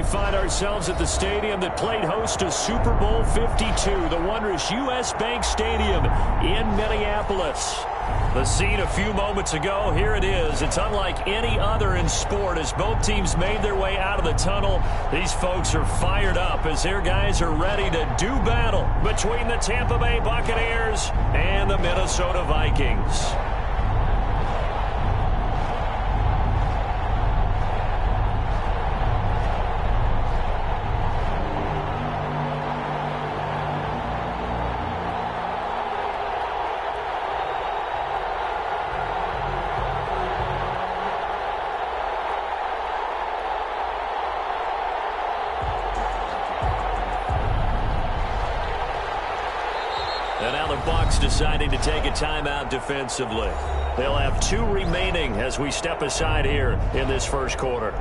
We find ourselves at the stadium that played host to Super Bowl 52, the wondrous U.S. Bank Stadium in Minneapolis. The scene a few moments ago, here it is. It's unlike any other in sport as both teams made their way out of the tunnel. These folks are fired up as their guys are ready to do battle between the Tampa Bay Buccaneers and the Minnesota Vikings. And now the Bucs deciding to take a timeout defensively. They'll have 2 remaining as we step aside here in this first quarter.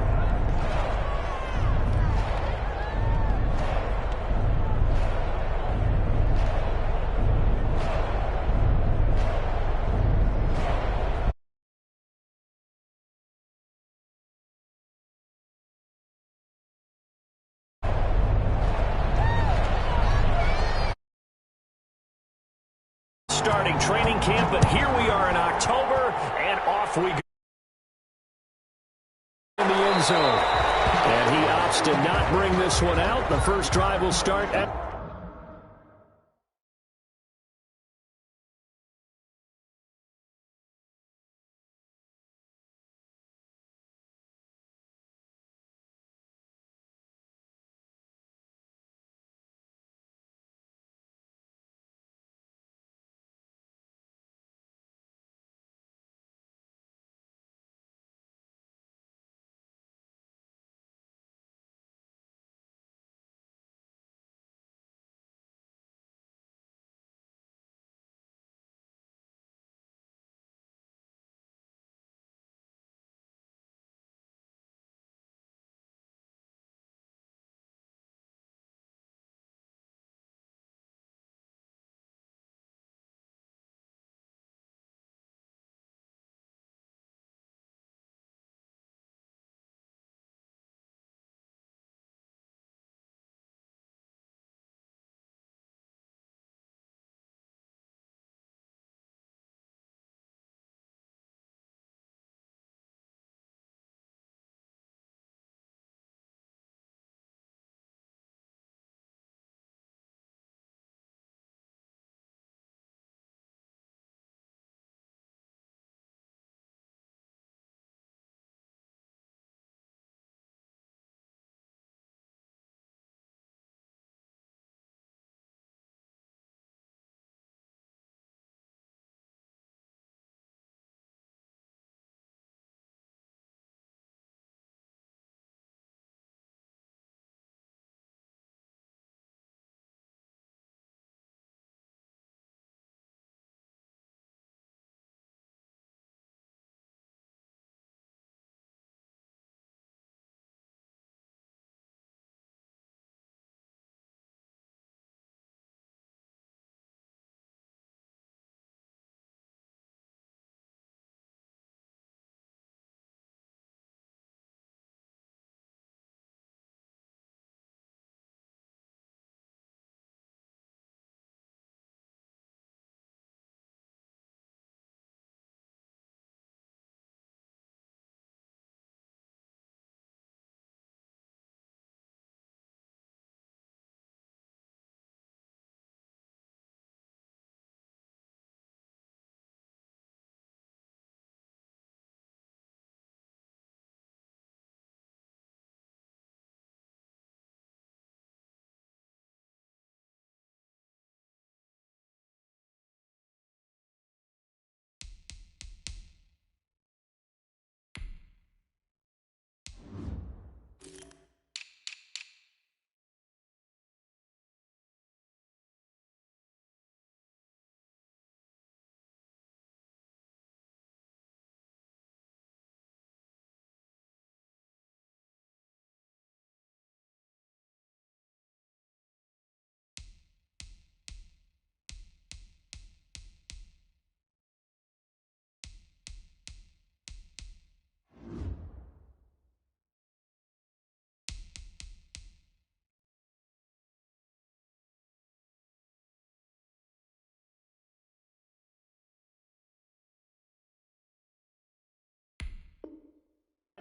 Starting training camp, but here we are in October, and off we go in the end zone. And he opts to not bring this one out. The first drive will start at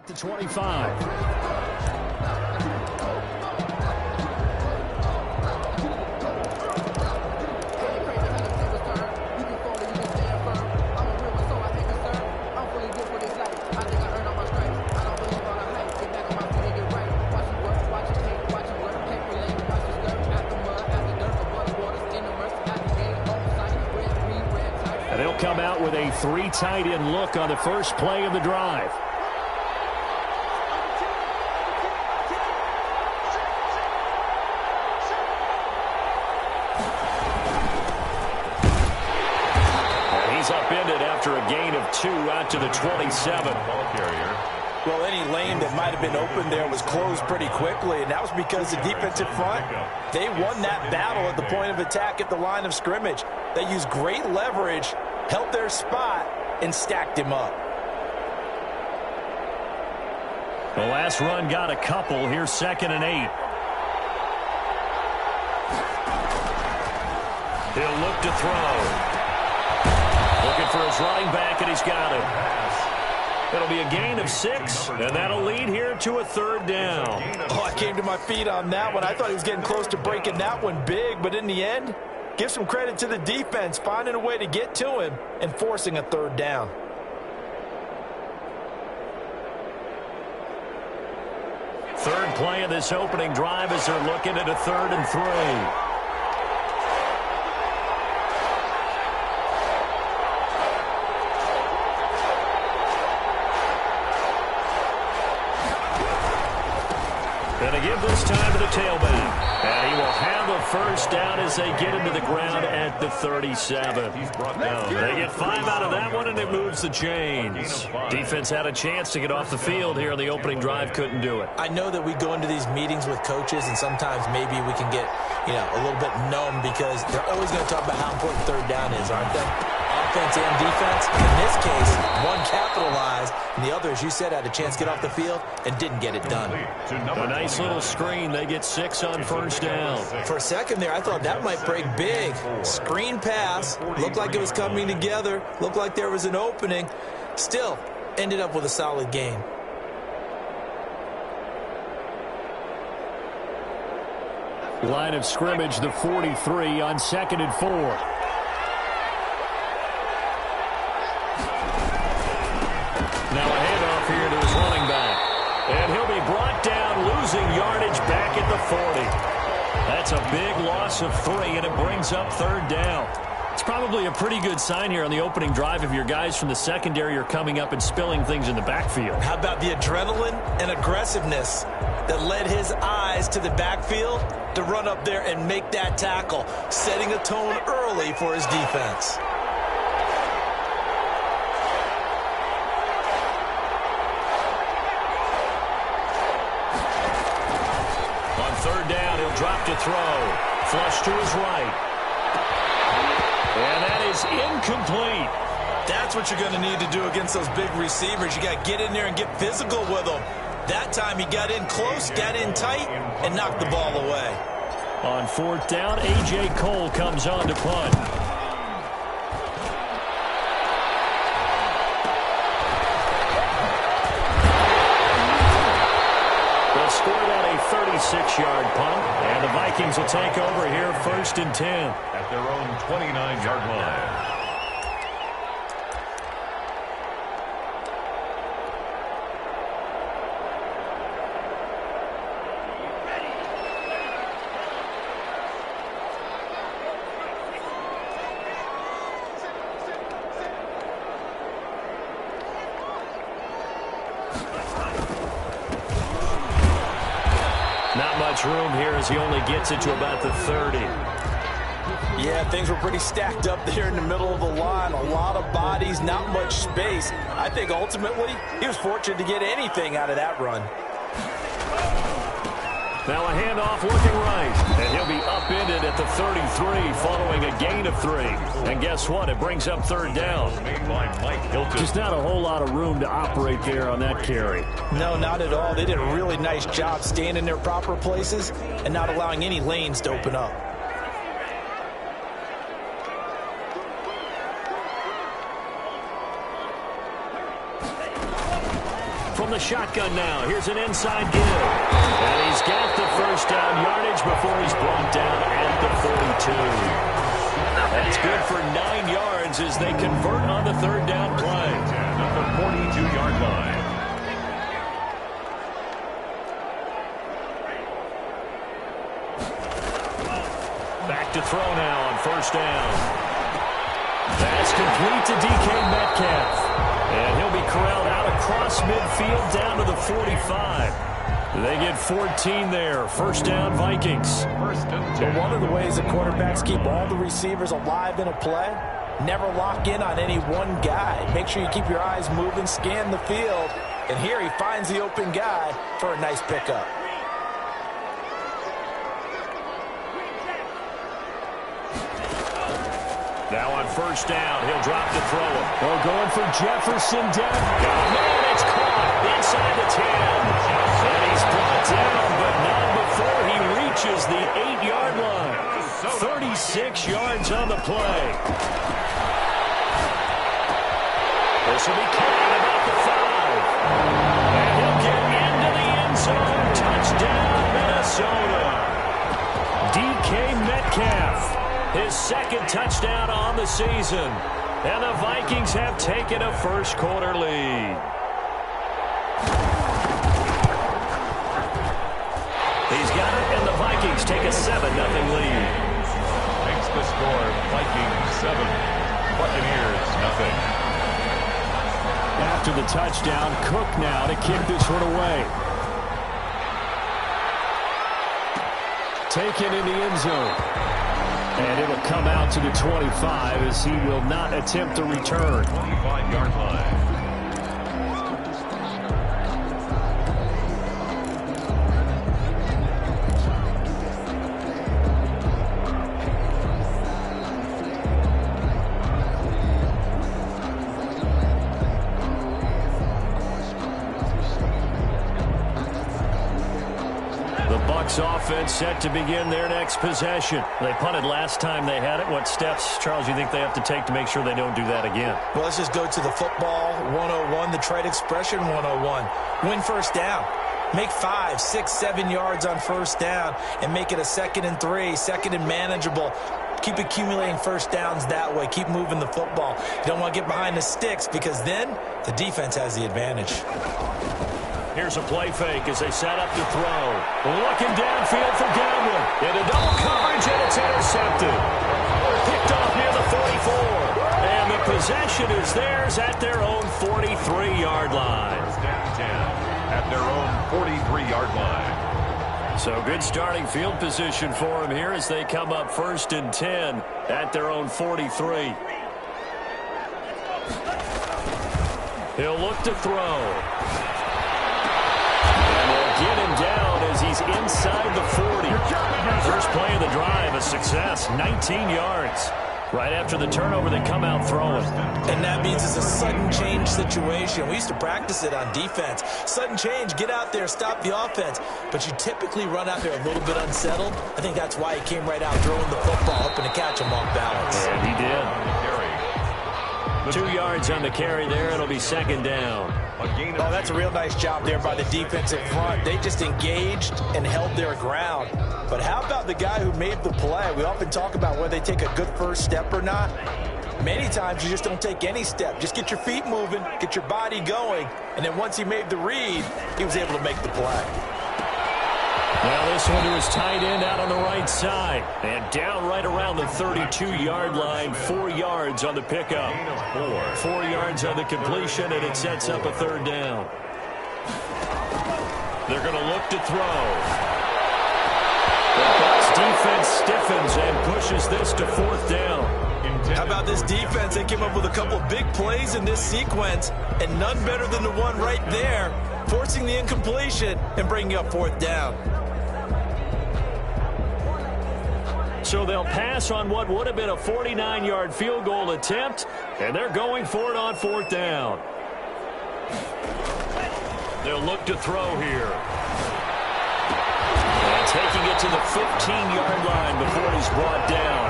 the 25. They'll come out with a 3 tight end look on the first play of the drive. And he's upended after a gain of 2 out to the 27. Ball carrier. Well, any lane that might have been open there was closed pretty quickly, and that was because the defensive front, they won that battle at the point of attack at the line of scrimmage. They used great leverage, held their spot, and stacked him up. The last run got a couple. Here's 2nd and 8. He'll look to throw. Looking for his running back, and he's got it. It'll be a gain of 6, and that'll lead here to a 3rd down. Oh, I came to my feet on that one. I thought he was getting close to breaking that one big, but in the end, give some credit to the defense, finding a way to get to him and forcing a 3rd down. Third play of this opening drive as they're looking at a 3rd and 3. And a give this time to the tailback. And he will have a 1st down as they get him to the ground at the 37. He's brought down. They get 5 out of that one, and it moves the chains. Defense had a chance to get off the field here on the opening drive, couldn't do it. I know that we go into these meetings with coaches, and sometimes maybe we can get, a little bit numb because they're always going to talk about how important 3rd down is, aren't they? Offense and defense. In this case, one capitalized, and the other, as you said, had a chance to get off the field and didn't get it done. A nice little screen. They get 6 on 1st down. For a second there, I thought that might break big. Screen pass. Looked like it was coming together. Looked like there was an opening. Still, ended up with a solid game. Line of scrimmage, the 43 on 2nd and 4. Now a handoff here to his running back. And he'll be brought down, losing yardage back at the 40. That's a big loss of 3, and it brings up 3rd down. It's probably a pretty good sign here on the opening drive if your guys from the secondary are coming up and spilling things in the backfield. How about the adrenaline and aggressiveness that led his eyes to the backfield to run up there and make that tackle, setting a tone early for his defense. On 3rd down, he'll drop to throw. Flush to his right. And that is incomplete. That's what you're going to need to do against those big receivers. You got to get in there and get physical with them. That time he got in close, got in tight, and knocked the ball away. On 4th down, A.J. Cole comes on to punt. They'll score out a 36-yard punt, and the Vikings will take over here 1st and 10. At their own 29-yard line. Not much room here as he only gets it to about the 30. Yeah, things were pretty stacked up there in the middle of the line. A lot of bodies, not much space. I think ultimately he was fortunate to get anything out of that run. Now a handoff looking right, and he'll be upended at the 33 following a gain of 3. And guess what? It brings up 3rd down. Just not a whole lot of room to operate there on that carry. No, not at all. They did a really nice job staying in their proper places and not allowing any lanes to open up. from the shotgun now. Here's an inside give. And he's got the first down yardage before he's brought down at the 42. That's good for 9 yards as they convert on the third down play. At the 42-yard line. Back to throw now on first down. That's complete to DK Metcalf. And he'll be corralled out across midfield down to the 45. They get 14 there. First down, Vikings. But one of the ways that quarterbacks keep all the receivers alive in a play, never lock in on any one guy. Make sure you keep your eyes moving, scan the field. And here he finds the open guy for a nice pickup. Now on first down, he'll drop to throw him. They're going for Jefferson down. Oh, man, it's caught inside the 10. And he's brought down, but not before he reaches the 8-yard line. 36 yards on the play. This will be caught about the 5. And he'll get into the end zone. Touchdown, Minnesota. DK Metcalf. His second touchdown on the season. And the Vikings have taken a first-quarter lead. He's got it, and the Vikings take a 7-0 lead. Makes the score Vikings 7, Buccaneers nothing. After the touchdown, Cook now to kick this one away. Taken in the end zone. And it'll come out to the 25 as he will not attempt to return. 25-yard line. Offense set to begin their next possession. They punted last time they had it. What steps, Charles, you think they have to take to make sure they don't do that again? Well, let's just go to the football 101, the trade expression 101. Win first down. Make 5, 6, 7 yards on first down and make it a 2nd and 3, 2nd and manageable. Keep accumulating first downs that way. Keep moving the football. You don't want to get behind the sticks because then the defense has the advantage. Here's a play fake as they set up to throw. Looking downfield for Gamble. Into double coverage, and it's intercepted. Picked off near the 44. And the possession is theirs at their own 43-yard line. First down 10 at their own 43-yard line. So good starting field position for them here as they come up 1st and 10 at their own 43. He'll look to throw. Get him down as he's inside the 40. First play of the drive, a success, 19 yards. Right after the turnover, they come out throwing. And that means it's a sudden change situation. We used to practice it on defense. Sudden change, get out there, stop the offense. But you typically run out there a little bit unsettled. I think that's why he came right out throwing the football, hoping to catch him off balance. And he did. 2 yards on the carry there. It'll be 2nd down. Oh, that's a real nice job there by the defensive front. They just engaged and held their ground. But how about the guy who made the play? We often talk about whether they take a good first step or not. Many times you just don't take any step. Just get your feet moving, get your body going, and then once he made the read, he was able to make the play. Now this one to his tight end out on the right side. And down right around the 32-yard line. 4 yards on the pickup. 4 yards on the completion, and it sets up a 3rd down. They're going to look to throw. The Bucs defense stiffens and pushes this to 4th down. How about this defense? They came up with a couple big plays in this sequence, and none better than the one right there, forcing the incompletion and bringing up 4th down. So they'll pass on what would have been a 49-yard field goal attempt, and they're going for it on 4th down. They'll look to throw here. taking it to the 15-yard line before he's brought down.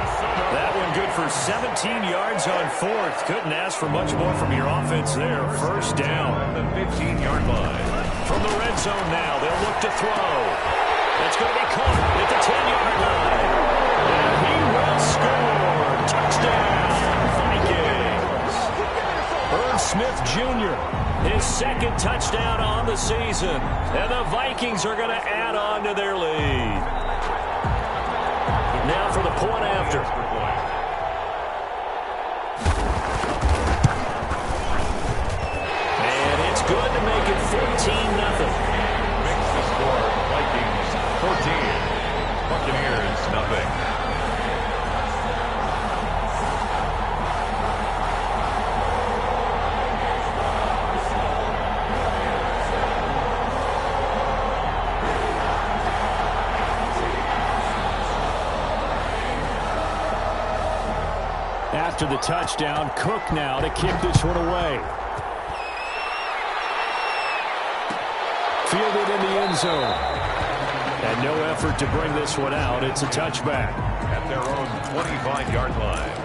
That one good for 17 yards on fourth. Couldn't ask for much more from your offense there. First down. The 15-yard line. From the red zone now, they'll look to throw. That's going to be caught at the 10-yard line. And he will score. Touchdown, Vikings. Irv Smith Jr., his second touchdown on the season. And the Vikings are going to add on to their lead. Now for the point after. And it's good to make it 14-0. Makes the score Vikings 14. Buccaneers nothing. After the touchdown, Cook now to kick this one away. Fielded in the end zone. And no effort to bring this one out. It's a touchback. At their own 25-yard line.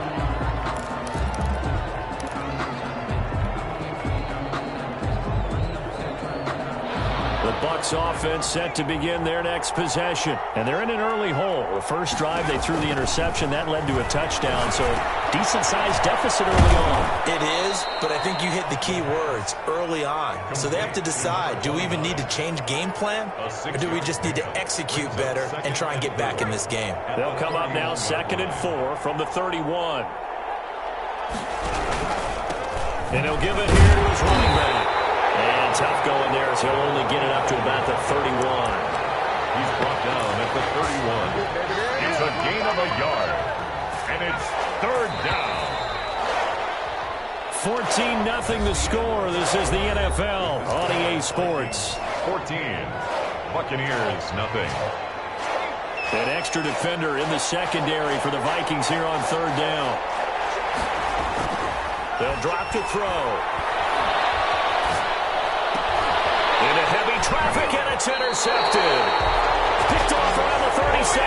The Bucs offense set to begin their next possession. And they're in an early hole. The first drive, they threw the interception. That led to a touchdown. So decent-sized deficit early on. It is, but I think you hit the key words, early on. So they have to decide, do we even need to change game plan? Or do we just need to execute better and try and get back in this game? They'll come up now 2nd and 4 from the 31. And he'll give it here to his running back. And tough going there as he'll only get it up to about the 31. He's brought down at the 31. It's a gain of a yard. And it's 3rd down. 14-0 the score. This is the NFL on EA Sports. 14. Buccaneers nothing. An extra defender in the secondary for the Vikings here on 3rd down. They'll drop to throw. Into heavy traffic, and it's intercepted. Picked off around the 37.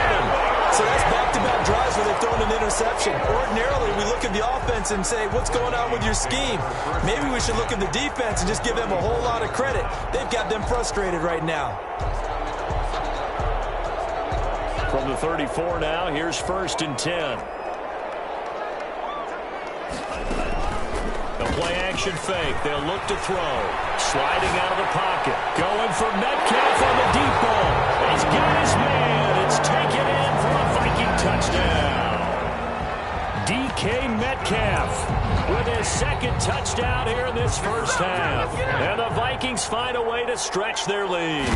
So that's back-to-back drives where they've thrown an interception. Ordinarily, we look at the offense and say, what's going on with your scheme? Maybe we should look at the defense and just give them a whole lot of credit. They've got them frustrated right now. From the 34 now, here's 1st and 10. The play-action fake. They'll look to throw. Sliding out of the pocket. Going for Metcalf on the deep ball. He's got his man. It's taken in for a Viking touchdown. DK Metcalf with his 2nd touchdown here in this first half. And the Vikings find a way to stretch their lead.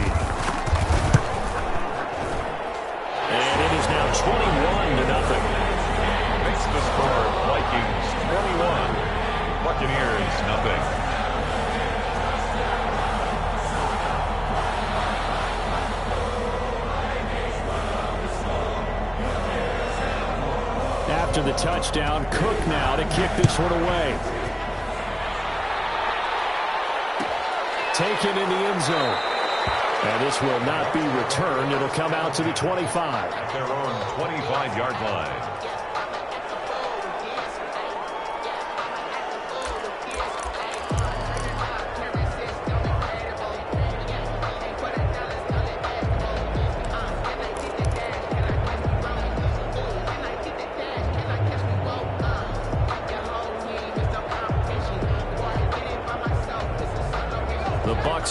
And it is now 21-0. Makes the score Vikings 21. Buccaneers nothing. After the touchdown, Cook now to kick this one away. Taken in the end zone. And this will not be returned. It'll come out to the 25. At their own 25-yard line.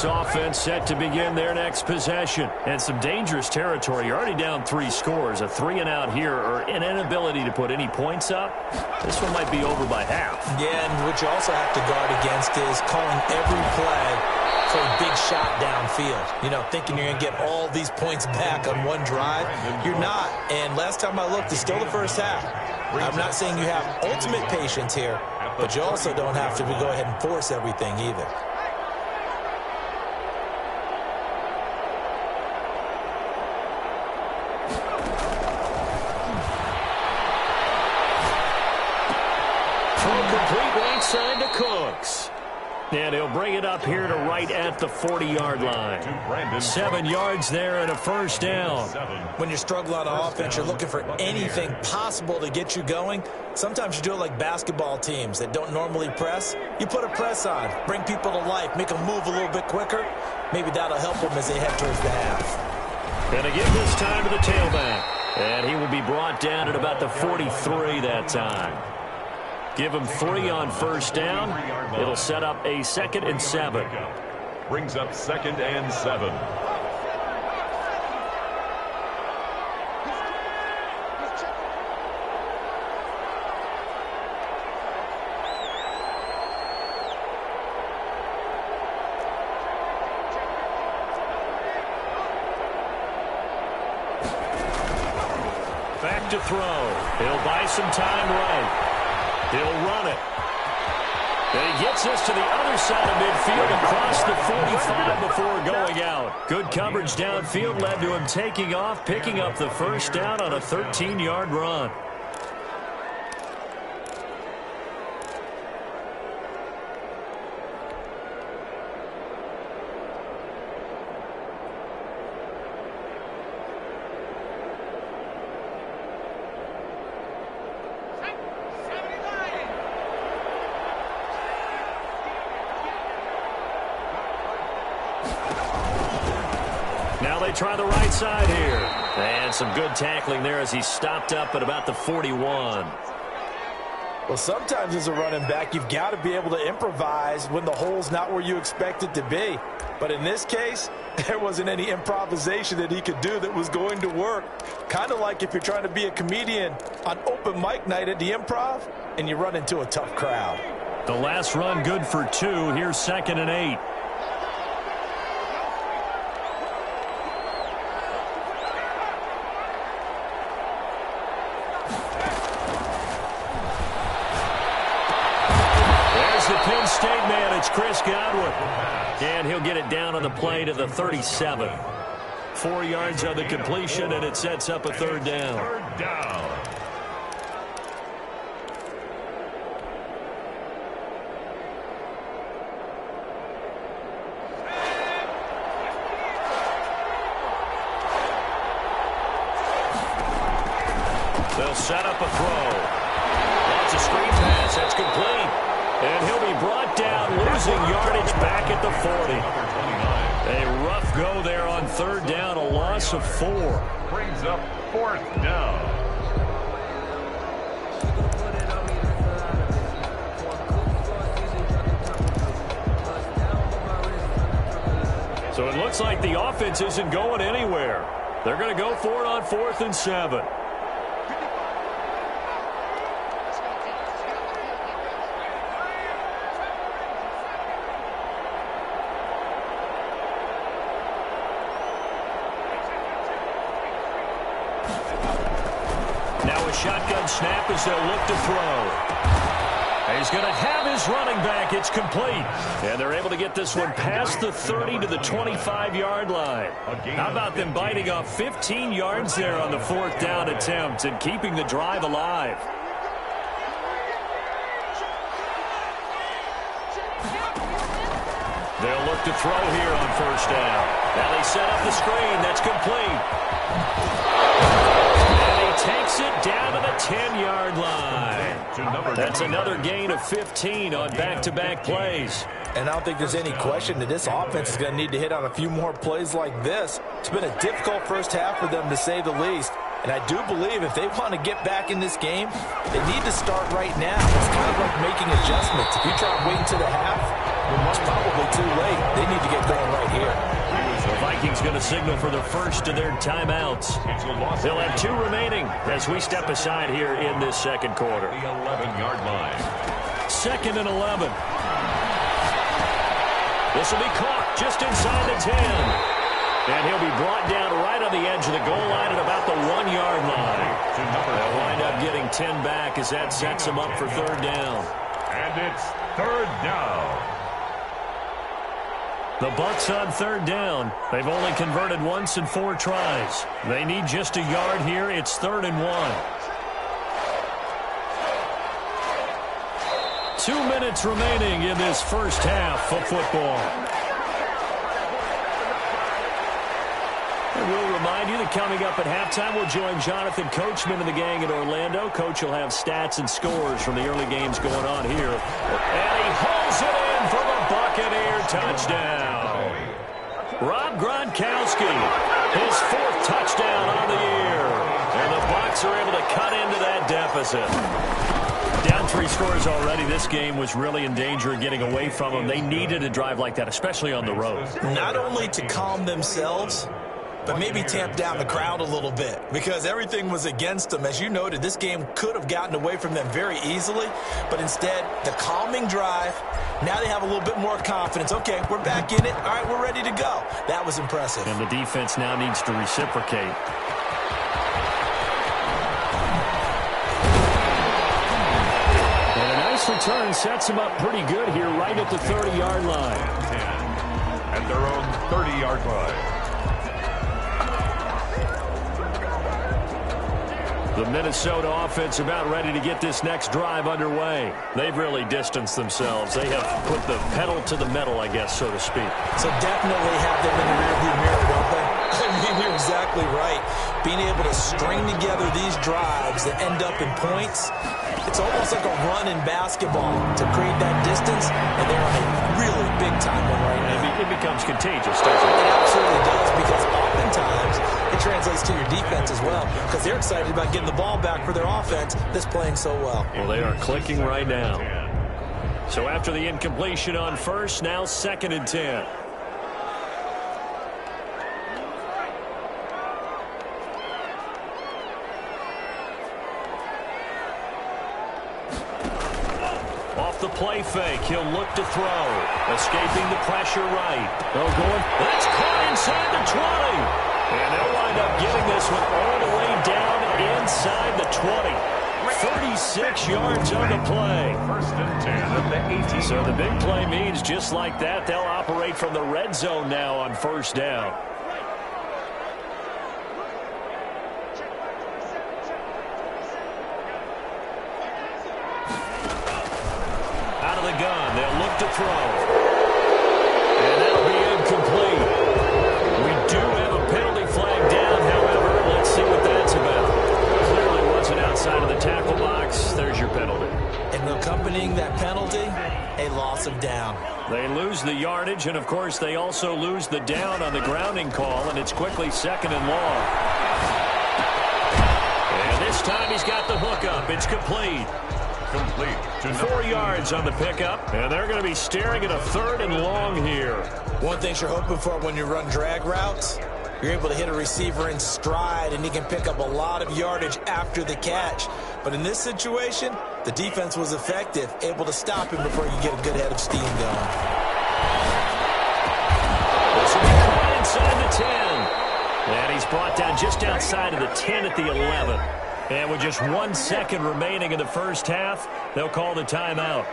Offense set to begin their next possession. And some dangerous territory. You're already down 3 scores. A 3-and-out here or an inability to put any points up. This one might be over by half. Yeah, and what you also have to guard against is calling every play for a big shot downfield. You know, thinking you're going to get all these points back on one drive. You're not. And last time I looked, it's still the first half. I'm not saying you have ultimate patience here, but you also don't have to go ahead and force everything either. Complete right side to Cooks. And he'll bring it up here to right at the 40-yard line. 7 yards there and a first down. When you're struggling on offense, you're looking for anything possible to get you going. Sometimes you do it like basketball teams that don't normally press. You put a press on, bring people to life, make them move a little bit quicker. Maybe that'll help them as they head towards the half. And again this time to the tailback. And he will be brought down at about the 43 that time. Give him 3 on first down. It'll set up a 2nd and 7. Brings up 2nd and 7. Back to throw. He'll buy some time right. He'll run it. And he gets this to the other side of midfield across the 45 before going out. Good coverage downfield led to him taking off, picking up the first down on a 13-yard run. Try the right side here. And some good tackling there as he stopped up at about the 41. Well, sometimes as a running back, you've got to be able to improvise when the hole's not where you expect it to be. But in this case, there wasn't any improvisation that he could do that was going to work. Kind of like if you're trying to be a comedian on open mic night at the Improv and you run into a tough crowd. The last run good for 2. Here's 2nd and 8. Penn State man, it's Chris Godwin. And he'll get it down on the play to the 37. 4 yards on the completion, and it sets up a 3rd down. 3rd down. They'll set up a throw. That's a screen pass. That's complete. And he'll be brought down, losing yardage back at the 40. A rough go there on 3rd down, a loss of 4. Brings up 4th down. So it looks like the offense isn't going anywhere. They're going to go for it on 4th and 7. Shotgun snap as they'll look to throw. He's going to have his running back. It's complete. And they're able to get this one past the 30 to the 25-yard line. How about them biting off 15 yards there on the 4th down attempt and keeping the drive alive? They'll look to throw here on 1st down. Now they set up the screen. That's complete. Takes it down to the 10-yard line. That's another gain of 15 on back-to-back plays. And I don't think there's any question that this offense is going to need to hit on a few more plays like this. It's been a difficult first half for them, to say the least. And I do believe if they want to get back in this game, they need to start right now. It's kind of like making adjustments. If you try to wait until the half, it's probably too late. They need to get going right here. The Vikings going to signal for the first of their timeouts. They'll have 2 remaining as we step aside here in this 2nd quarter. The 11-yard line. 2nd and 11. This will be caught just inside the 10. And he'll be brought down right on the edge of the goal line at about the 1-yard line. They'll wind up getting 10 back as that sets them up for 3rd down. And it's 3rd down. The Bucs on 3rd down. They've only converted once in 4 tries. They need just a yard here. It's 3rd and 1. 2 minutes remaining in this first half of football. And we'll remind you that coming up at halftime, we'll join Jonathan Coachman and the gang in Orlando. Coach will have stats and scores from the early games going on here. And he hauls it in for the Buccaneer touchdown. Rob Gronkowski, his 4th touchdown on the year. And the Bucs are able to cut into that deficit. Down 3 scores already. This game was really in danger of getting away from them. They needed a drive like that, especially on the road. Not only to calm themselves, but maybe tamp down the crowd a little bit because everything was against them. As you noted, this game could have gotten away from them very easily, but instead, the calming drive, now they have a little bit more confidence. Okay, we're back in it. All right, we're ready to go. That was impressive. And the defense now needs to reciprocate. And a nice return sets them up pretty good here right at the 30-yard line. 10 at their own 30-yard line. The Minnesota offense about ready to get this next drive underway. They've really distanced themselves. They have put the pedal to the metal, I guess, so to speak. So definitely have them in the rearview mirror, don't they? I mean, you're exactly right. Being able to string together these drives that end up in points, it's almost like a run in basketball to create that distance, and they're on a really big-time one right now. It becomes contagious, doesn't it? It absolutely does, because oftentimes it translates to your defense as well, because they're excited about getting the ball back for their offense that's playing so well. Well, they are clicking right now. So after the incompletion on first, now 2nd and 10. The play fake. He'll look to throw. Escaping the pressure right. They'll go in. That's caught inside the 20. And they'll wind up getting this one all the way down inside the 20. 36 yards on the play. 1st and 10 at the 18. So the big play means just like that, they'll operate from the red zone now on 1st down. Gun. They'll look to throw. And that'll be incomplete. We do have a penalty flag down, however. Let's see what that's about. Clearly wasn't outside of the tackle box. There's your penalty. And accompanying that penalty, a loss of down. They lose the yardage, and of course they also lose the down on the grounding call, and it's quickly 2nd and long. And this time he's got the hook up. It's complete. Complete to 4 yards on the pickup, and they're going to be staring at a 3rd and long here. One thing you're hoping for when you run drag routes, you're able to hit a receiver in stride, and he can pick up a lot of yardage after the catch. But in this situation, the defense was effective, able to stop him before you get a good head of steam going. This will be caught inside the 10. And he's brought down just outside of the 10 at the 11. And with just 1 second remaining in the first half, they'll call the timeout.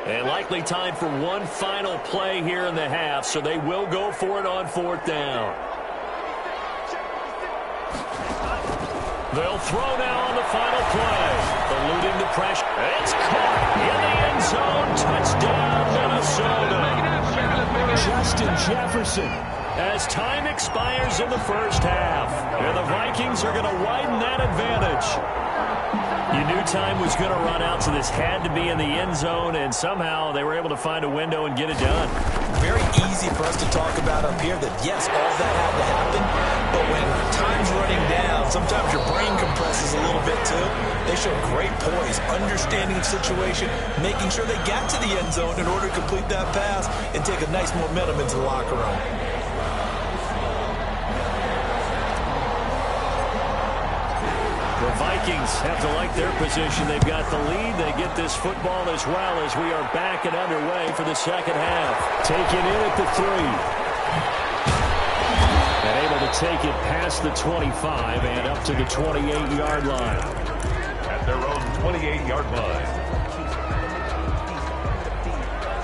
And likely time for one final play here in the half, so they will go for it on 4th down. They'll throw now on the final play. Eluding the pressure. It's caught in the end zone. Touchdown, Minnesota. Justin Jefferson. As time expires in the first half, and the Vikings are going to widen that advantage. You knew time was going to run out, so this had to be in the end zone, and somehow they were able to find a window and get it done. Very easy for us to talk about up here that, yes, all that had to happen, but when time's running down, sometimes your brain compresses a little bit too. They showed great poise, understanding the situation, making sure they got to the end zone in order to complete that pass and take a nice momentum into the locker room. The Vikings have to like their position. They've got the lead. They get this football as well as we are back and underway for the second half. Taken in at the 3. And able to take it past the 25 and up to the 28-yard line. At their own 28-yard line.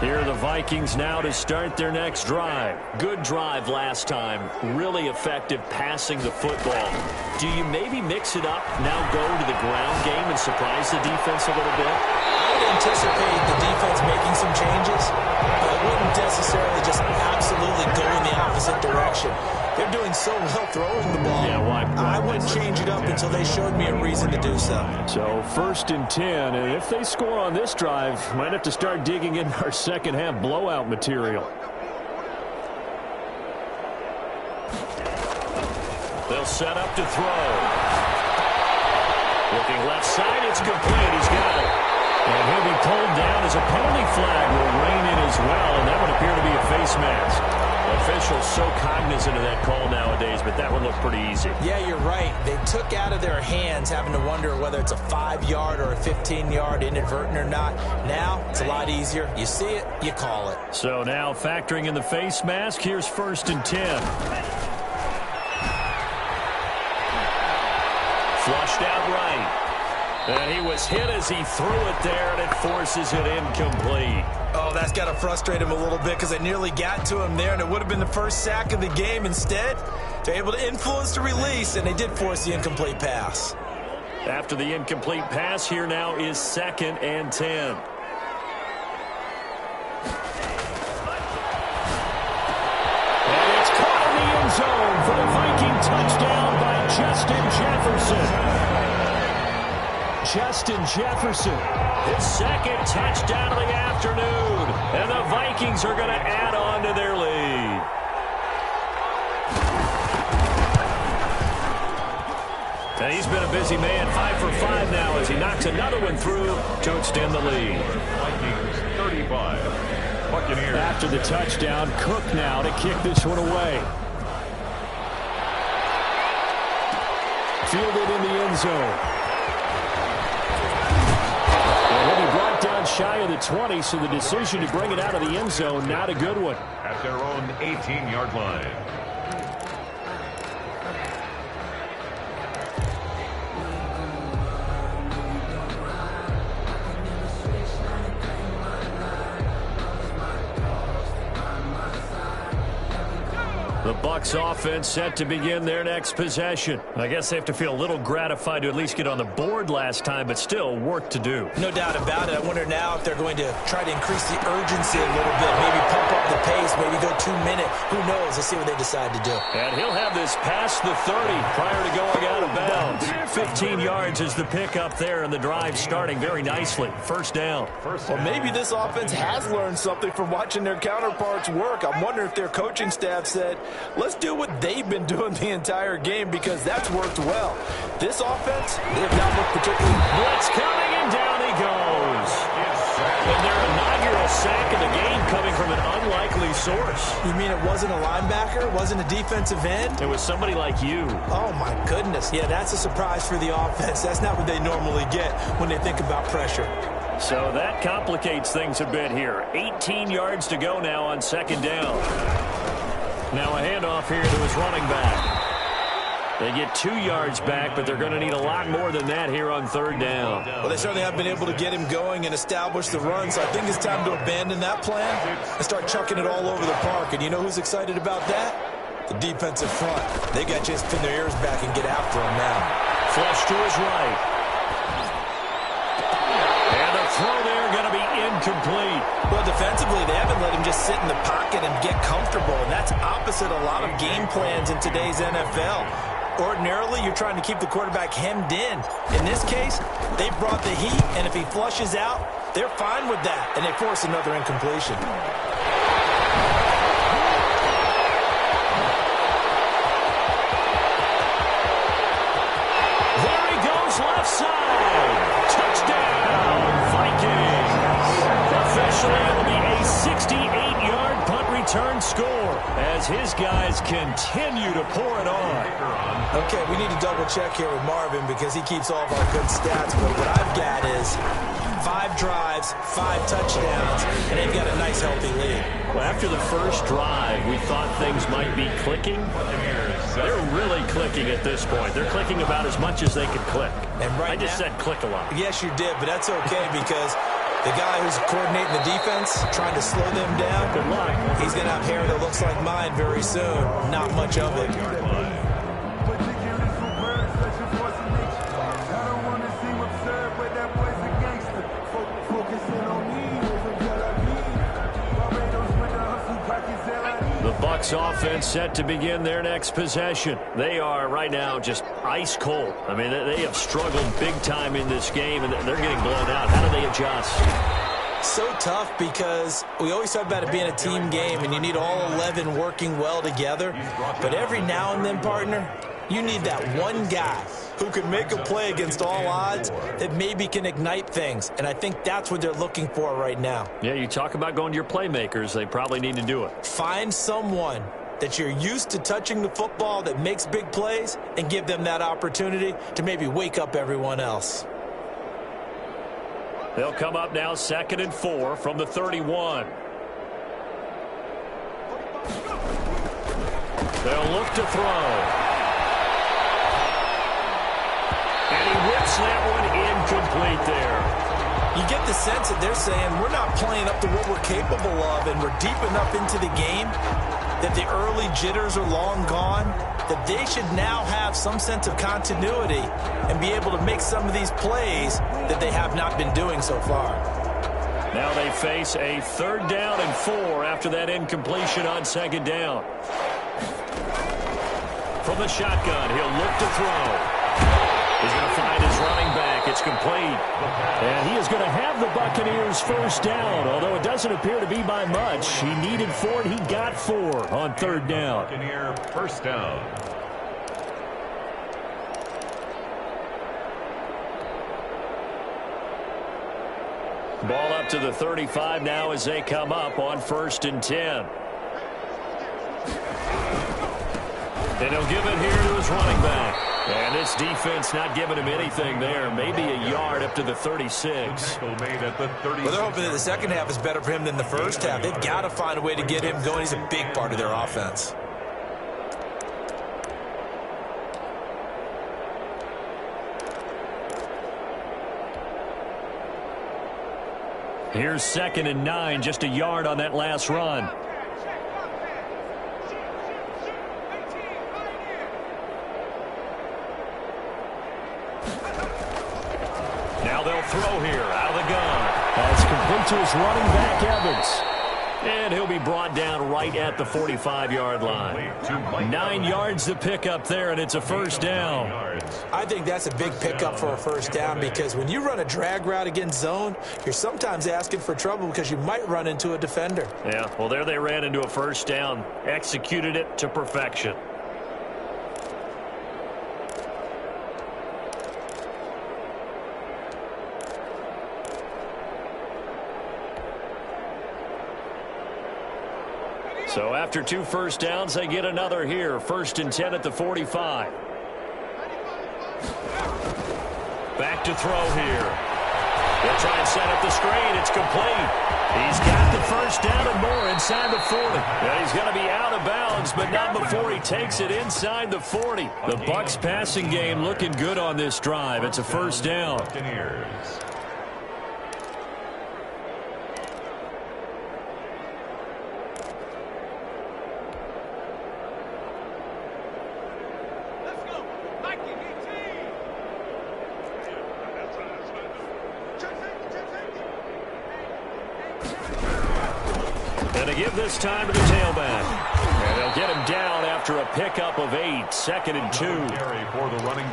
Here are the Vikings now to start their next drive. Good drive last time. Really effective passing the football. Do you maybe mix it up, now go to the ground game and surprise the defense a little bit? I would anticipate the defense making some changes, but I wouldn't necessarily just absolutely go in the opposite direction. They're doing so well throwing the ball. Yeah, why? I wouldn't change it up until they showed me a reason to do so. So 1st and 10, and if they score on this drive, might have to start digging in our second half blowout material. They'll set up to throw. Looking left side, it's complete. He's got it. And he'll be pulled down as a penalty flag will rein in as well, and that would appear to be a face mask. Officials so cognizant of that call nowadays, but that one looked pretty easy. Yeah, you're right. They took out of their hands having to wonder whether it's a 5-yard or a 15-yard inadvertent or not. Now, it's a lot easier. You see it, you call it. So now factoring in the face mask, here's 1st and 10. Flushed out right. And he was hit as he threw it there, and it forces it incomplete. Oh, that's got to frustrate him a little bit because I nearly got to him there, and it would have been the first sack of the game. Instead, they're able to influence the release, and they did force the incomplete pass. After the incomplete pass, here now is 2nd and 10. And it's caught in the end zone for the Viking touchdown by Justin Jefferson. Justin Jefferson, his 2nd touchdown of the afternoon. And the Vikings are going to add on to their lead. And he's been a busy man, 5 for 5 now as he knocks another one through to extend the lead. Vikings 35. Buccaneers. After the touchdown, Cook now to kick this one away. Fielded in the end zone. Down shy of the 20, so the decision to bring it out of the end zone, not a good one. At their own 18-yard line. The Bucs offense set to begin their next possession. I guess they have to feel a little gratified to at least get on the board last time, but still work to do. No doubt about it. I wonder now if they're going to try to increase the urgency a little bit, maybe pump up the pace, maybe go 2-minute. Who knows? Let's see what they decide to do. And he'll have this past the 30 prior to going out of bounds. 15 yards is the pickup there, and the drive starting very nicely. 1st down. Well, maybe this offense has learned something from watching their counterparts work. I'm wondering if their coaching staff said, let's do what they've been doing the entire game because that's worked well. This offense, they have not looked particularly... Blitz coming, and down he goes. And their inaugural sack of the game coming from an unlikely source. You mean it wasn't a linebacker? It wasn't a defensive end? It was somebody like you. Oh, my goodness. Yeah, that's a surprise for the offense. That's not what they normally get when they think about pressure. So that complicates things a bit here. 18 yards to go now on 2nd down. Now a handoff here to his running back. They get 2 yards back, but they're going to need a lot more than that here on 3rd down. Well, they certainly have been able to get him going and establish the run, so I think it's time to abandon that plan and start chucking it all over the park. And you know who's excited about that? The defensive front. They got to just pin their ears back and get after him now. Flush to his right. And the throw there going to be incomplete. Well, defensively, they haven't let him just sit in the pocket and get comfortable, and that's opposite a lot of game plans in today's NFL. Ordinarily, you're trying to keep the quarterback hemmed in. In this case, they brought the heat, and if he flushes out, they're fine with that, and they force another incompletion. There he goes, left side. Touchdown, Vikings. Officially, it'll be a 68-yard punt return score as his guys continue to pour it on. Okay, we need to double check here with Marvin because he keeps all of our good stats, but what I've got is 5 drives, 5 touchdowns, and they've got a nice, healthy lead. Well, after the first drive, we thought things might be clicking. They're really clicking at this point. They're clicking about as much as they can click. And right I just now, said click a lot. Yes, you did, but that's okay because The guy who's coordinating the defense, trying to slow them down, Good luck. he's going to have hair that looks like mine very soon. Not much of it. The Bucs offense set to begin their next possession. They are right now just ice cold. I mean, they have struggled big time in this game, and they're getting blown out. How do they adjust? So tough because we always talk about it being a team game, and you need all 11 working well together. But every now and then, partner, you need that one guy who can make a play against all odds that maybe can ignite things. And I think that's what they're looking for right now. Yeah, you talk about going to your playmakers. They probably need to do it. Find someone that you're used to touching the football that makes big plays and give them that opportunity to maybe wake up everyone else. They'll come up now 2nd and 4 from the 31. They'll look to throw. And he whips that one incomplete there. You get the sense that they're saying we're not playing up to what we're capable of, and we're deep enough into the game that the early jitters are long gone, that they should now have some sense of continuity and be able to make some of these plays that they have not been doing so far. Now they face a 3rd down and 4 after that incompletion on 2nd down. From the shotgun, he'll look to throw. He's going to find his running back. It's complete. And he is going to have the Buccaneers 1st down, although it doesn't appear to be by much. He needed 4, and he got 4 on 3rd down. Buccaneer 1st down. Ball up to the 35 now as they come up on 1st and 10. And he'll give it here to his running back. And this defense not giving him anything there. Maybe a yard up to the 36. Well, they're hoping that the second half is better for him than the first half. They've got to find a way to get him going. He's a big part of their offense. Here's 2nd and 9, just a yard on that last run. Now they'll throw here out of the gun. That's complete to his running back, Evans. And he'll be brought down right at the 45-yard line. 9 yards to pick up there, and it's a 1st down. I think that's a big pickup for a 1st down because when you run a drag route against zone, you're sometimes asking for trouble because you might run into a defender. Yeah, well, there they ran into a 1st down. Executed it to perfection. So after 2 1st downs, they get another here. 1st and 10 at the 45. Back to throw here. They'll try and set up the screen. It's complete. He's got the 1st down and more inside the 40. Yeah, he's going to be out of bounds, but not before he takes it inside the 40. The Bucs passing game looking good on this drive. It's a 1st down. And to give this time to the tailback. And they'll get him down after a pickup of 8. 2nd and 2.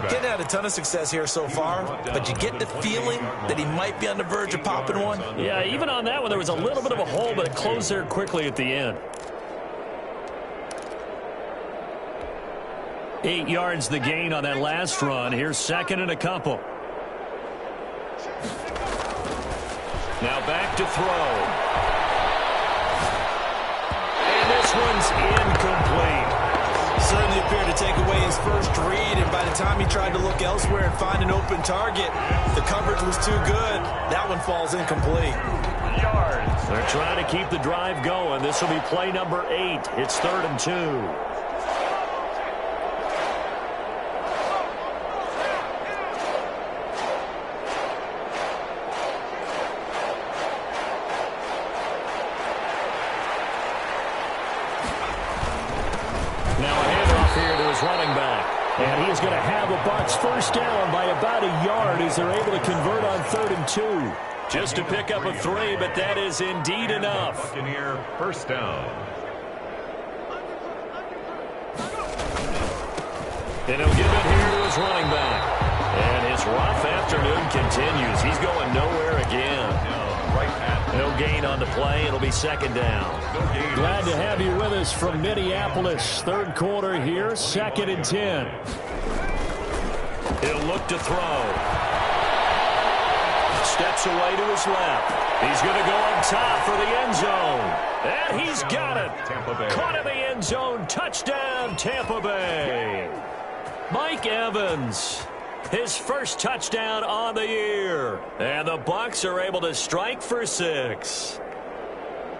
Getting had a ton of success here so far, but you get the feeling that he might be on the verge of popping one. Yeah, even on that one, there was a little bit of a hole, but it closed there quickly at the end. 8 yards the gain on that last run. Here's 2nd and a couple. Now back to throw. This one's incomplete. Certainly appeared to take away his first read, and by the time he tried to look elsewhere and find an open target, the coverage was too good. That one falls incomplete. They're trying to keep the drive going. This will be play number 8. It's 3rd and 2. And he is going to have a Bucs first down by about a yard as they're able to convert on 3rd and 2. Just to pick up a 3, but that is indeed enough. Buccaneer first down. And he'll give it here to his running back. And his rough afternoon continues. He's going nowhere again. No gain on the play. It'll be 2nd down. Glad to have you with us from Minneapolis. 3rd quarter here, 2nd and 10. He'll look to throw. Steps away to his left. He's going to go up top for the end zone. And he's got it. Caught in the end zone. Touchdown, Tampa Bay. Mike Evans, his first touchdown on the year. And the Bucs are able to strike for 6.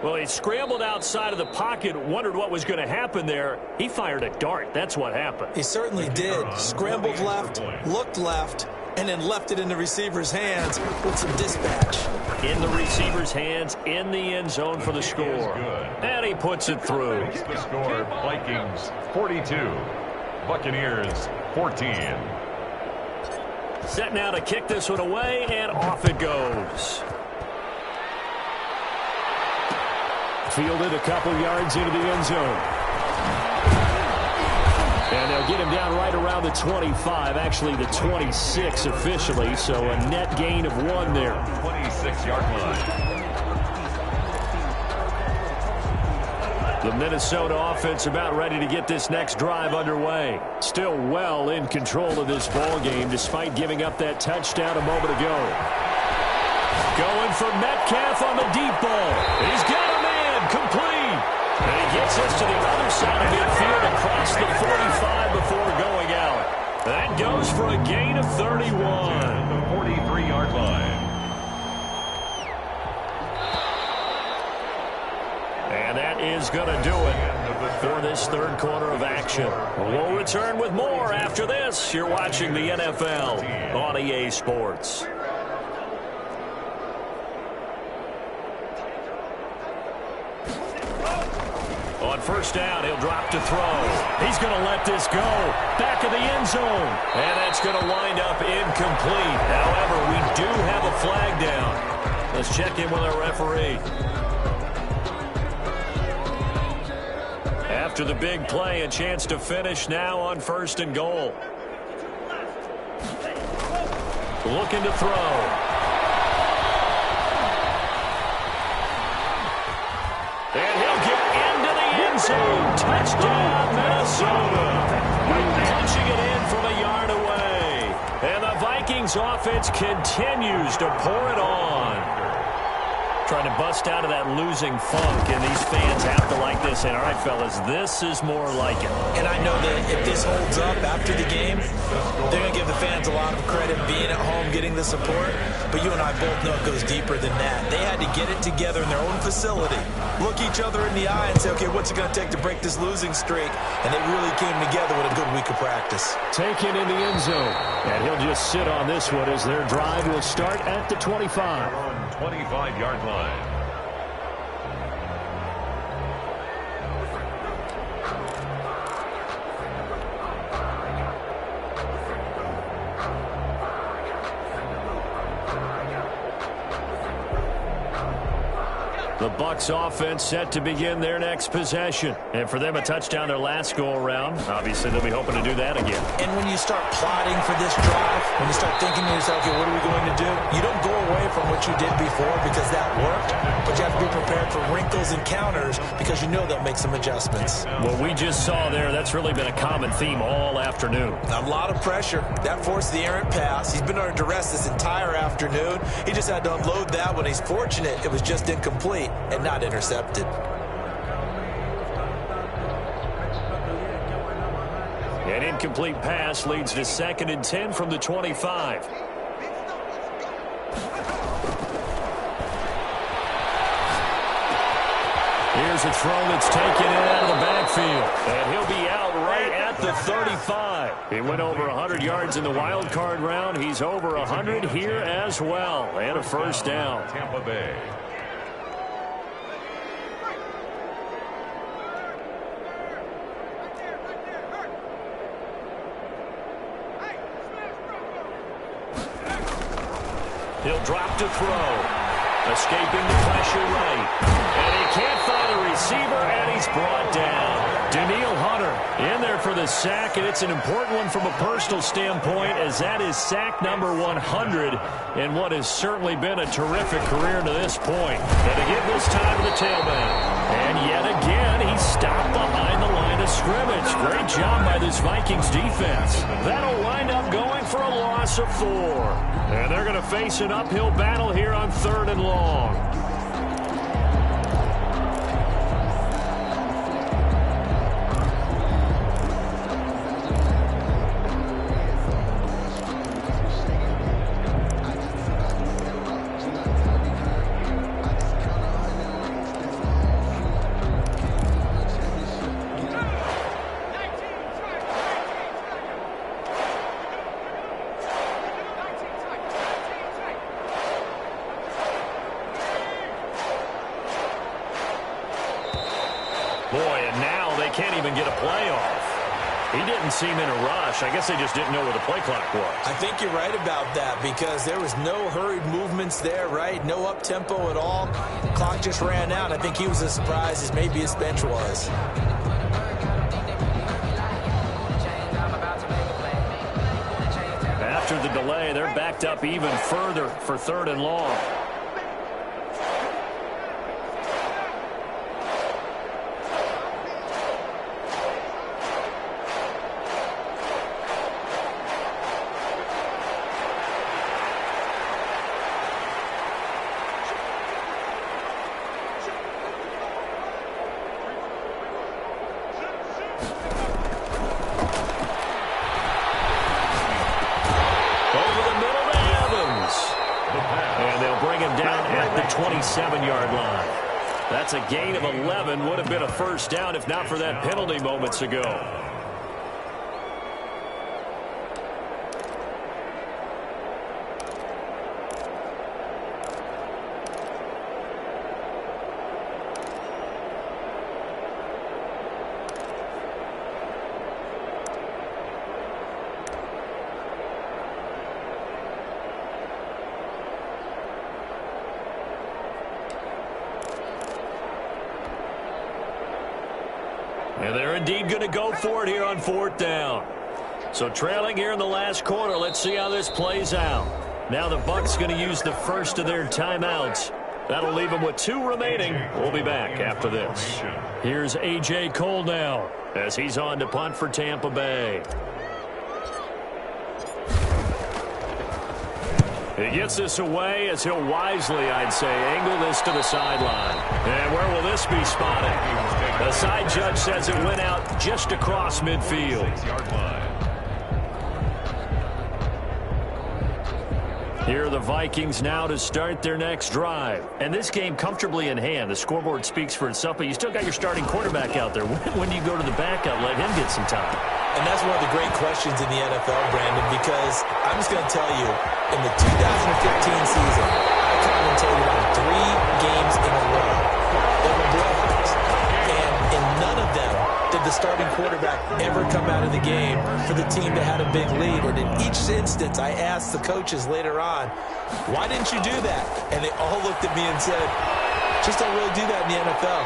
Well, he scrambled outside of the pocket, wondered what was going to happen there. He fired a dart. That's what happened. He certainly did. Scrambled left, looked left, and then left it in the receiver's hands with some dispatch. In the receiver's hands, in the end zone for the score. And he puts it through. The score, Vikings 42, Buccaneers 14. Set now to kick this one away, and off it goes. Fielded a couple yards into the end zone. And they'll get him down right around the 25, actually the 26 officially, so a net gain of 1 there. 26-yard line. The Minnesota offense about ready to get this next drive underway. Still well in control of this ball game despite giving up that touchdown a moment ago. Going for Metcalf on the deep ball. He's got a man complete. And he gets us to the other side of midfield across the 45 before going out. That goes for a gain of 31. The 43-yard line. And that is going to do it for this 3rd quarter of action. We'll return with more after this. You're watching the NFL on EA Sports. On first down, he'll drop to throw. He's going to let this go. Back of the end zone. And that's going to wind up incomplete. However, we do have a flag down. Let's check in with our referee. After the big play, a chance to finish now on 1st and goal. Looking to throw. And he'll get into the end zone. Touchdown, Minnesota. Punching it in from a yard away. And the Vikings offense continues to pour it on. Trying to bust out of that losing funk, and these fans have to like this. And all right, fellas, this is more like it. And I know that if this holds up after the game, they're going to give the fans a lot of credit being at home, getting the support. But you and I both know it goes deeper than that. They had to get it together in their own facility, look each other in the eye and say, okay, what's it going to take to break this losing streak? And they really came together with a good week of practice. Taken in the end zone. And he'll just sit on this one as their drive will start at the 25. 25-yard line. The Bucs offense set to begin their next possession. And for them, a touchdown their last go-around. Obviously, they'll be hoping to do that again. And when you start plotting for this drive, when you start thinking to yourself, okay, what are we going to do? You don't go away from what you did before because that worked, but you have to be prepared for wrinkles and counters because you know they'll make some adjustments. What we just saw there, that's really been a common theme all afternoon. A lot of pressure. That forced the errant pass. He's been under duress this entire afternoon. He just had to unload that one. He's fortunate it was just incomplete and not intercepted. An incomplete pass leads to 2nd and 10 from the 25. Here's a throw that's taken in out of the backfield. And he'll be out right at the 35. He went over 100 yards in the wild card round. He's over 100 here as well. And a first down. Tampa Bay. He'll drop to throw. Escaping the pressure right. And he can't find a receiver, and he's brought down. Daniil Hunter in there for the sack, and it's an important one from a personal standpoint, as that is sack number 100 in what has certainly been a terrific career to this point. And to give this time to the tailback. And yet again, he's stopped behind the line of scrimmage. Great job by this Vikings defense. That'll wind up going for a loss of 4. And they're going to face an uphill battle here on 3rd and long. Boy, and now they can't even get a play off. He didn't seem in a rush. I guess they just didn't know where the play clock was. I think you're right about that because there was no hurried movements there, right? No up-tempo at all. The clock just ran out. I think he was as surprised as maybe his bench was. After the delay, they're backed up even further for 3rd and long. And they'll bring him down at the 27-yard line. That's a gain of 11. Would have been a first down if not for that penalty moments ago. And they're indeed going to go for it here on 4th down. So trailing here in the last quarter. Let's see how this plays out. Now the Bucs going to use the first of their timeouts. That'll leave them with 2 remaining. We'll be back after this. Here's A.J. Cole now as he's on to punt for Tampa Bay. He gets this away as he'll wisely, I'd say, angle this to the sideline. And where will this be spotted? The side judge says it went out just across midfield. Here are the Vikings now to start their next drive. And this game comfortably in hand. The scoreboard speaks for itself, but you still got your starting quarterback out there. When do you go to the backup, let him get some time? And that's one of the great questions in the NFL, Brandon, because I'm just going to tell you, in the 2015 season, I commentated on 3 games in a row. They were blowouts. And in none of them did the starting quarterback ever come out of the game for the team that had a big lead. And in each instance, I asked the coaches later on, why didn't you do that? And they all looked at me and said, just don't really do that in the NFL.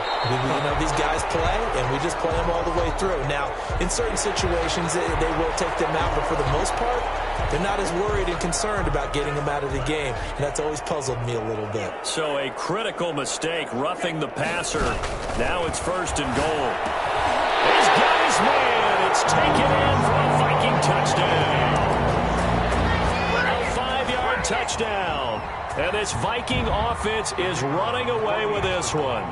These guys play, and we just play them all the way through. Now, in certain situations, they will take them out, but for the most part, they're not as worried and concerned about getting them out of the game. And that's always puzzled me a little bit. So a critical mistake, roughing the passer. Now it's 1st and goal. He's got his man. It's taken in for a Viking touchdown. A 5-yard touchdown. And this Viking offense is running away with this one.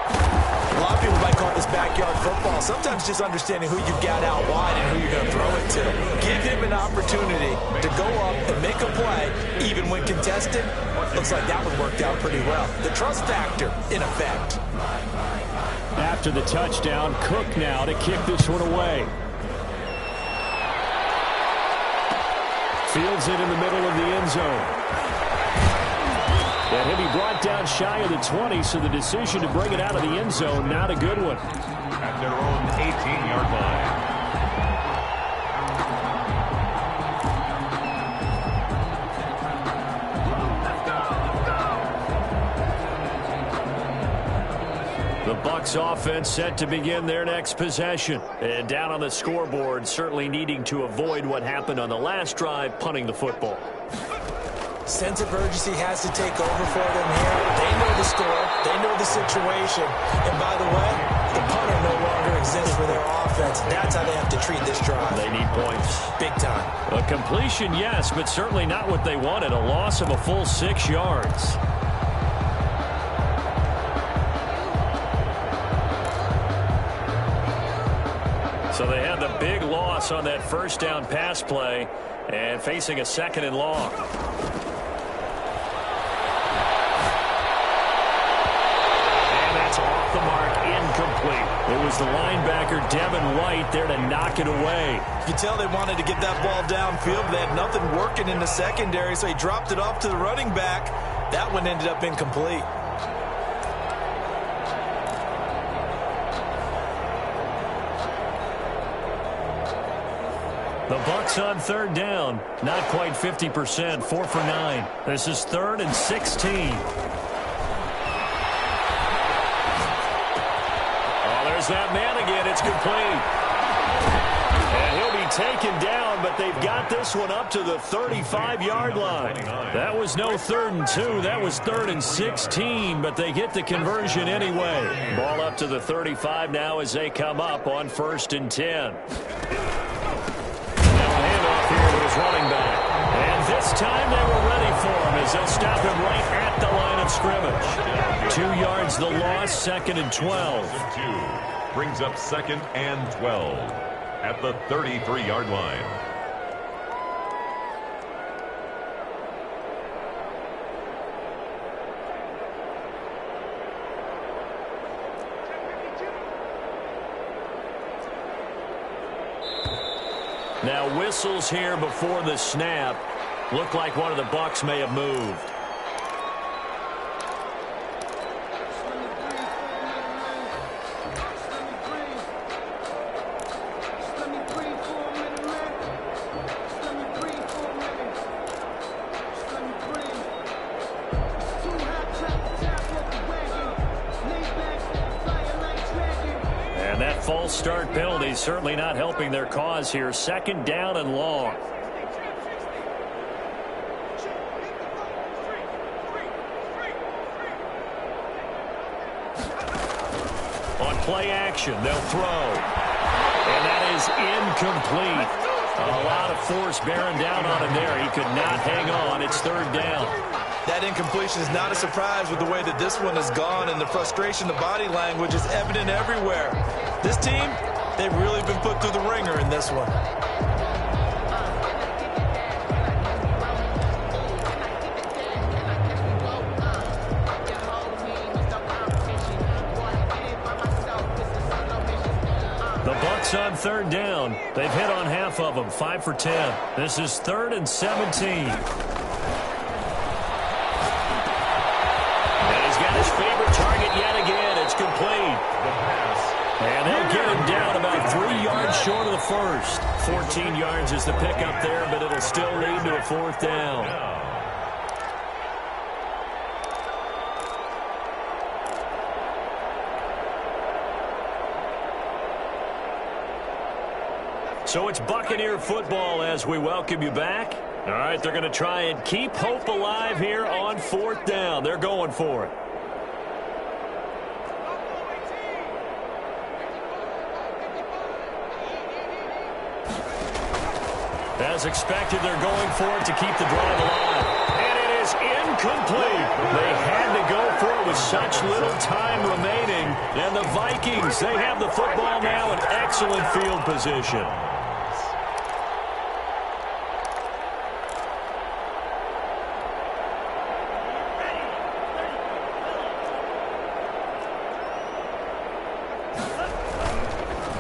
A lot of people might call this backyard football. Sometimes just understanding who you've got out wide and who you're going to throw it to. Give him an opportunity to go up and make a play, even when contested. Looks like that one worked out pretty well. The trust factor, in effect. After the touchdown, Cook now to kick this one away. Fields it in the middle of the end zone. And he'll be brought down shy of the 20, so the decision to bring it out of the end zone, not a good one. At their own 18-yard line. Bucs offense set to begin their next possession. And down on the scoreboard, certainly needing to avoid what happened on the last drive, punting the football. Sense of urgency has to take over for them here. They know the score. They know the situation. And by the way, the punter no longer exists for their offense. That's how they have to treat this drive. They need points. Big time. A completion, yes, but certainly not what they wanted. A loss of a full 6 yards. So they had the big loss on that first down pass play and facing a 2nd and long. Off the mark, incomplete. It was the linebacker, Devin White, there to knock it away. You can tell they wanted to get that ball downfield, but they had nothing working in the secondary, so he dropped it off to the running back. That one ended up incomplete. The Bucs on 3rd down. Not quite 50%, 4 for 9. This is 3rd and 16. There's that man again. It's complete. And he'll be taken down, but they've got this one up to the 35-yard line. That was no 3rd and 2. That was 3rd and 16, but they get the conversion anyway. Ball up to the 35 now as they come up on 1st and 10. Now a handoff here to his running back. And this time they were ready for him as they'll stop him right at the line of scrimmage. 2 yards the loss, 2nd and 12. Brings up 2nd and 12 at the 33-yard line. Now whistles here before the snap. Looked like one of the Bucs may have moved. False start penalty certainly not helping their cause here. 2nd down and long. On play action, they'll throw. And that is incomplete. A lot of force bearing down on him there. He could not hang on. It's 3rd down. That incompletion is not a surprise with the way that this one has gone, and the frustration, the body language is evident everywhere. This team, they've really been put through the ringer in this one. The Bucs on 3rd down. They've hit on half of them, 5 for 10. This is 3rd and 17. His favorite target yet again. It's complete. And they'll get him down about 3 yards short of the first. 14 yards is the pickup there, but it'll still lead to a 4th down. So it's Buccaneer football as we welcome you back. All right, they're going to try and keep hope alive here on 4th down. They're going for it. As expected, they're going for it to keep the drive alive. And it is incomplete. They had to go for it with such little time remaining. And the Vikings, they have the football now in excellent field position.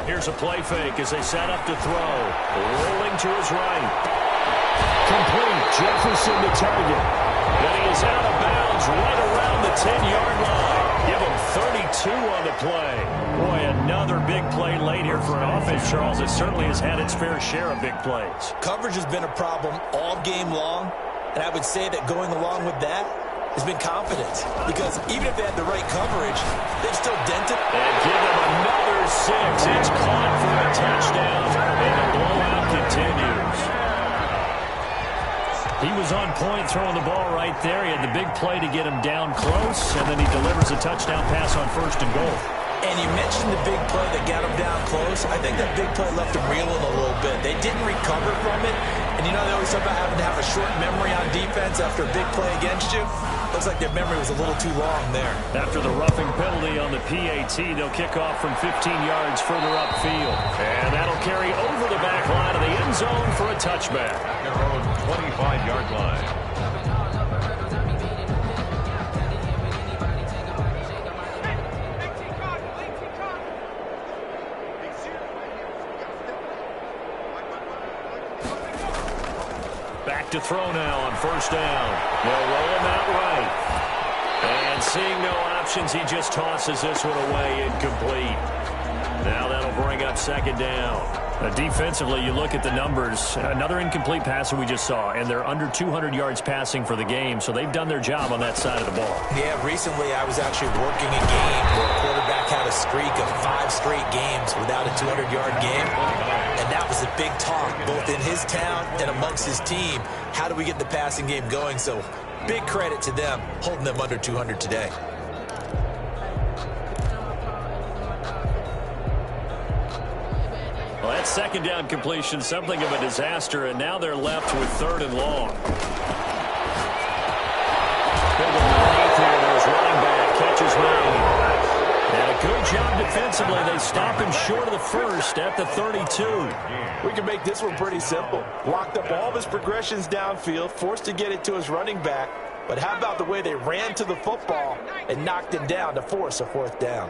Here's a play fake as they set up to throw. Rolling to his right. Complete. Jefferson the target. And he is out of bounds right around the 10-yard line. Give him 32 on the play. Boy, another big play late here for an offense, Charles, that certainly has had its fair share of big plays. Coverage has been a problem all game long, and I would say that going along with that, has been confidence. Because even if they had the right coverage, they've still dented. And give them another 6. It's caught for a touchdown, and the blowout continues. He was on point throwing the ball right there. He had the big play to get him down close, and then he delivers a touchdown pass on 1st and goal. And you mentioned the big play that got him down close. I think that big play left him reeling a little bit. They didn't recover from it. And you know they always talk about having to have a short memory on defense after a big play against you. Looks like their memory was a little too long there. After the roughing penalty on the PAT, they'll kick off from 15 yards further upfield. And that'll carry over the back line of the end zone for a touchback. Their own 25-yard line. Back to throw now on 1st down. They'll roll him out right. And seeing no options, he just tosses this one away incomplete. Now that'll bring up 2nd down. Defensively, you look at the numbers. Another incomplete pass that we just saw, and they're under 200 yards passing for the game, so they've done their job on that side of the ball. Yeah, recently I was actually working a game where a quarterback had a streak of 5 straight games without a 200-yard game, and that was a big talk both in his town and amongst his team. How do we get the passing game going? So big credit to them holding them under 200 today. Well, that 2nd down completion, something of a disaster, and now they're left with 3rd and long. Big underneath here, there's running back, catches made. And a good job defensively. They stop him short of the 1st at the 32. We can make this one pretty simple. Blocked up all of his progressions downfield, forced to get it to his running back. But how about the way they ran to the football and knocked him down to force a 4th down?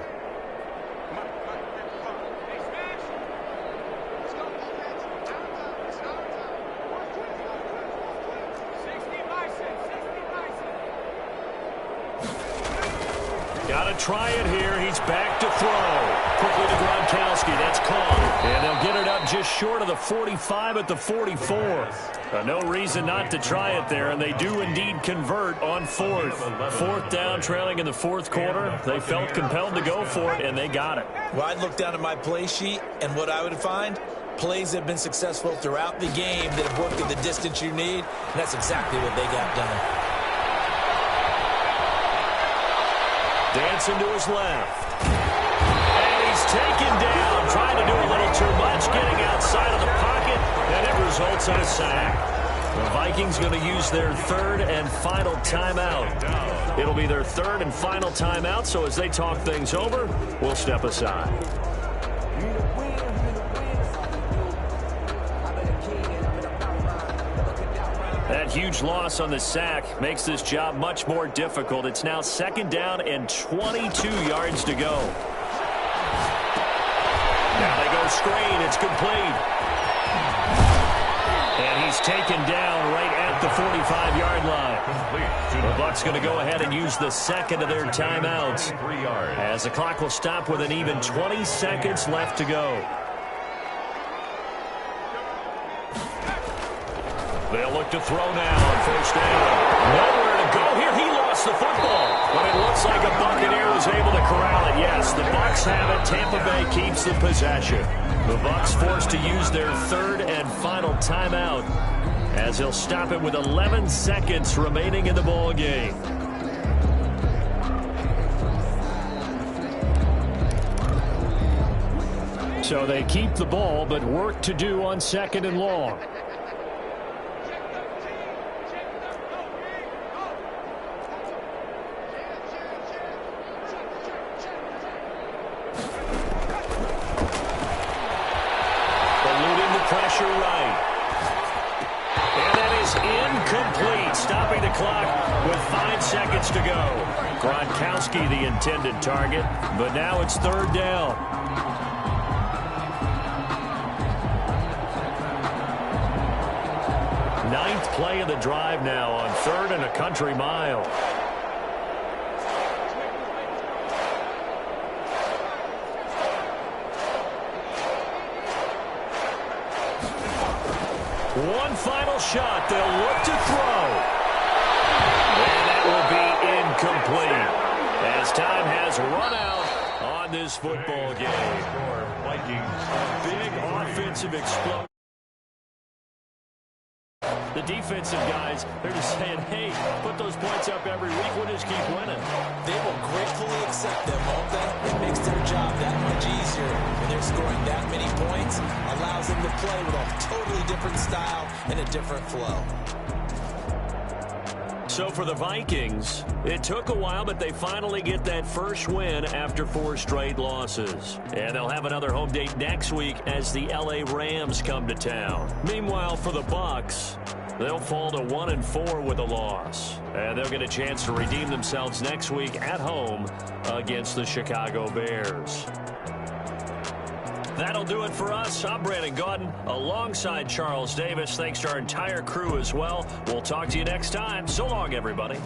Got to try it here. He's back to throw. Quickly to Gronkowski. That's caught. And they'll get it up just short of the 45 at the 44. No reason not to try it there, and they do indeed convert on 4th. 4th down, trailing in the 4th quarter. They felt compelled to go for it, and they got it. Well, I'd look down at my play sheet, and what I would find, plays that have been successful throughout the game that have worked at the distance you need, and that's exactly what they got done. Dancing to his left. And he's taken down, trying to do a little too much, getting outside of the pocket, and it results in a sack. The Vikings going to use their 3rd and final timeout. It'll be their 3rd and final timeout, so as they talk things over, we'll step aside. That huge loss on the sack makes this job much more difficult. It's now 2nd down and 22 yards to go. Now they go screen. It's complete. And he's taken down right at the 45-yard line. The Bucs going to go ahead and use the 2nd of their timeouts, as the clock will stop with an even 20 seconds left to go. They'll look to throw now on 1st down. Nowhere to go here. He lost the football. But it looks like a Buccaneer was able to corral it. Yes, the Bucs have it. Tampa Bay keeps the possession. The Bucs forced to use their 3rd and final timeout, as they'll stop it with 11 seconds remaining in the ball game. So they keep the ball, but work to do on 2nd and long. Pressure right. And that is incomplete, stopping the clock with 5 seconds to go. Gronkowski the intended target, but now it's 3rd down. Ninth play of the drive now on 3rd and a country mile. One final shot. They'll look to throw. And that will be won this football game. Vikings. A big offensive explosion. The defensive guys, they're just saying, hey, put those points up every week. We'll just keep winning. They will gratefully accept them, won't they? It makes their job that much easier when they're scoring that many points. Allows them to play with a totally different style and a different flow. So for the Vikings, it took a while, but they finally get that first win after 4 straight losses. And they'll have another home date next week as the LA Rams come to town. Meanwhile, for the Bucs, they'll fall to 1-4 with a loss. And they'll get a chance to redeem themselves next week at home against the Chicago Bears. That'll do it for us. I'm Brandon Gaudin alongside Charles Davis. Thanks to our entire crew as well. We'll talk to you next time. So long, everybody.